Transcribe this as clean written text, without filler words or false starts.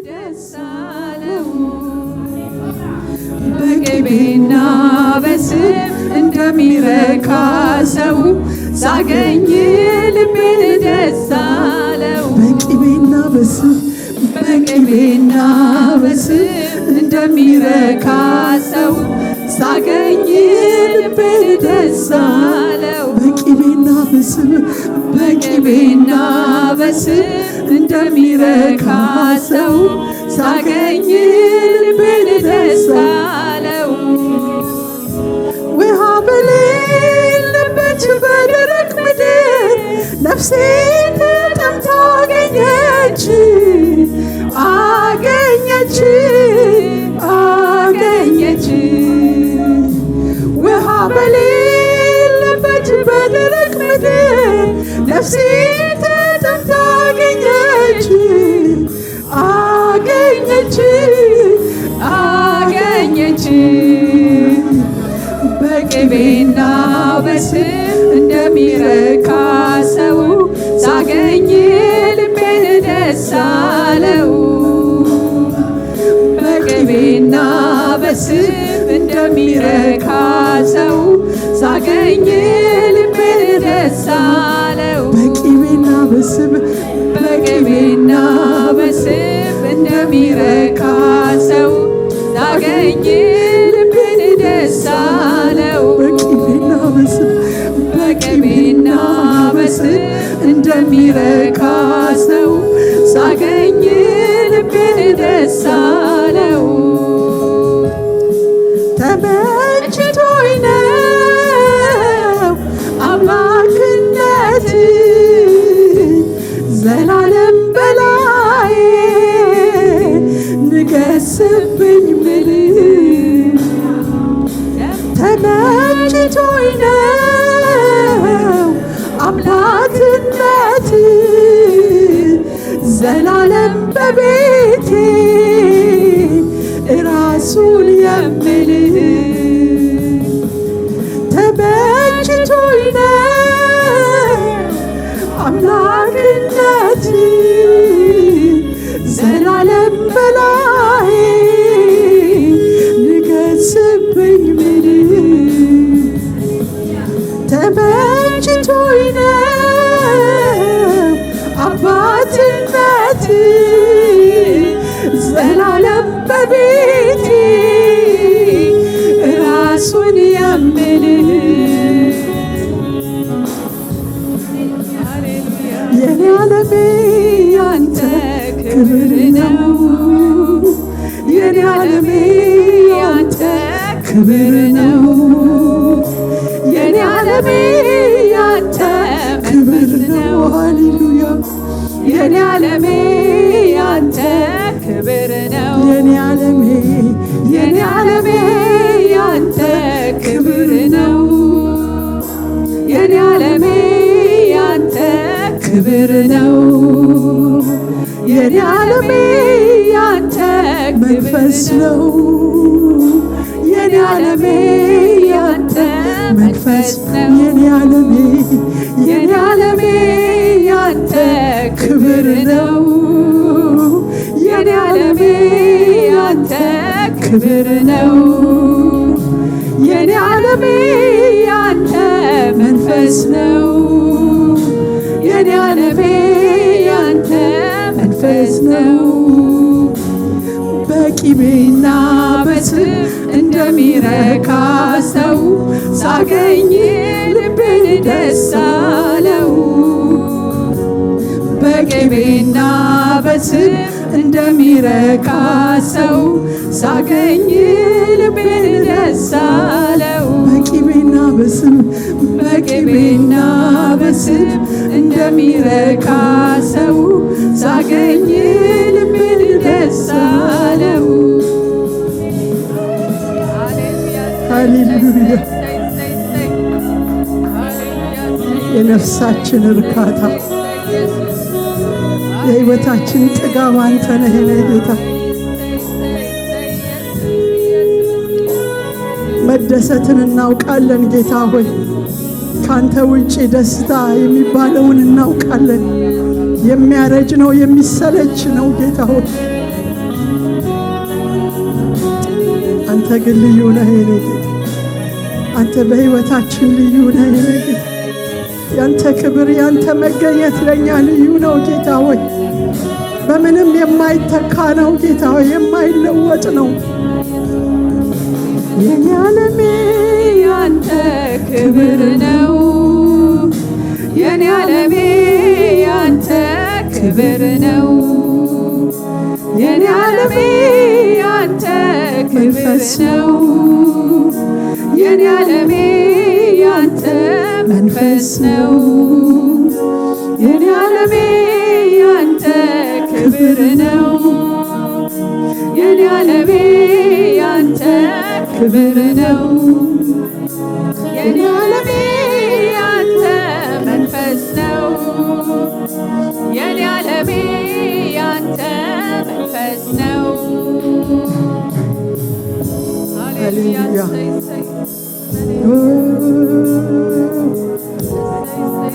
ደስ አለው በቅቤና በስብ እንደሚረካ ሰው ሳገኝ ልቤን ደስ አለው በቅቤና በስብ በቅቤና በስብ እንደሚረካ ሰው ሳገኝ ልቤን ደስ አለው በቅቤና በስብ በቅቤና በስብ እንደሚረካ ሰው ሳገኝ ልቤን ደስ አለው ውሃ በሌለበት በደረቅ ምድር ነፍሴ ተጠምታ አገኘች አገኘች ውሃ በሌለበት በደረቅ ምድር ነፍሴ ተጠምታ አገኘች በቅቤና በስብ እንደሚረካ ሰው ሳገኝ ልቤን ደስ አለው በቅቤና በስብ እንደሚረካ ሰው ሳገኝ ልቤን ደስ አለው በቅቤና በስብ በቅቤና በስብ እንደሚረካ ሰው ሳገኝ ልቤን ደስ አለው በቅቤና በስብ በቅቤና በስብ እንደሚረካ ሰው ሳገኝ ልቤን ደስ አለው ተመችቶኝ ነው አምላክነት ዘላለም በላይ ንገስብኝ ምል ተመችቶኝ ነው አምላክነት ዘላለም በቤቴ ራሱን የምል ተመችቶኝ ነው አምላክነት ዘላለም በላይ ንገስብኝ ምል ተመችቶኝ ነው አባትነት ዘላለም በቤቴ ራሱን የምል የኔ ዓለሜ ያንተ ክብር ነው የኔ ዓለሜ ያንተ ክብር ነው የኔ ዓለሜ ያንተ ክብር ነው ሃሌሉያ የኔ ዓለሜ ያንተ ክብር ነው የኔ ዓለሜ የኔ ዓለሜ ያንተ ክብር ነው የኔ ዓለሜ ያንተ ክብር ነው የኔ ዓለሜ ያንተ መንፈስ ነው የኔ ዓለሜ ያንተ መንፈስ ነው የኔ ዓለሜ የኔ ዓለሜ ያንተ ክብር ነው የኔ ዓለሜ ያንተ ክብር ነው የኔ ዓለሜ ያንተ መንፈስ ነው የኔ ዓለሜ ያንተ መንፈስ ነው በቅቤና በስብ እንደሚረካ ሰው ሳገኝ ልቤን ደስ አለው በቅቤና በስብ እንደሚረካ ሰው ሳገኝ ልቤን ደስ አለው በቅቤና በስብ በቅቤና በስብ እንደሚረካ ሰው ሳገኝ ልቤን ደስ አለው ሃሌሉያ የነፍሳችን እርካታ የሕይወታችን ጥጋብ አንተ ነህ ጌታ መደሰትን እናውቃለን ጌታ ሆይ ካንተ ውጪ ደስታ የሚባለውን እናውቃለን የሚያረጅ ነው የሚሰለች ነው ጌታ ሆይ አንተ ግን ልዩ ነህ የኔ ጌታ። አንተ በሕይወታችን ልዩ ነህ የኔ ጌታ። ያንተ ክብር ያንተ መገኘት ለእኛ ልዩ ነው ጌታ ሆይ። በምንም የማይተካ ነው ጌታ ሆይ፣ የማይለወጥ ነው። የኔ ዓለሜ ያንተ ክብር ነው። የኔ ዓለሜ ያንተ ክብር ነው። የኔ ዓለሜ ያንተ ክብር ነው። የኔ ዓለሜ ያንተ መንፈስ ነው። የኔ ዓለሜ ያንተ ክብር ነው። የኔ ዓለሜ ያንተ ክብር ነው። የኔ ዓለሜ ያንተ መንፈስ ነው። የኔ ዓለሜ ያንተ መንፈስ ነው። ሃሌሉያ።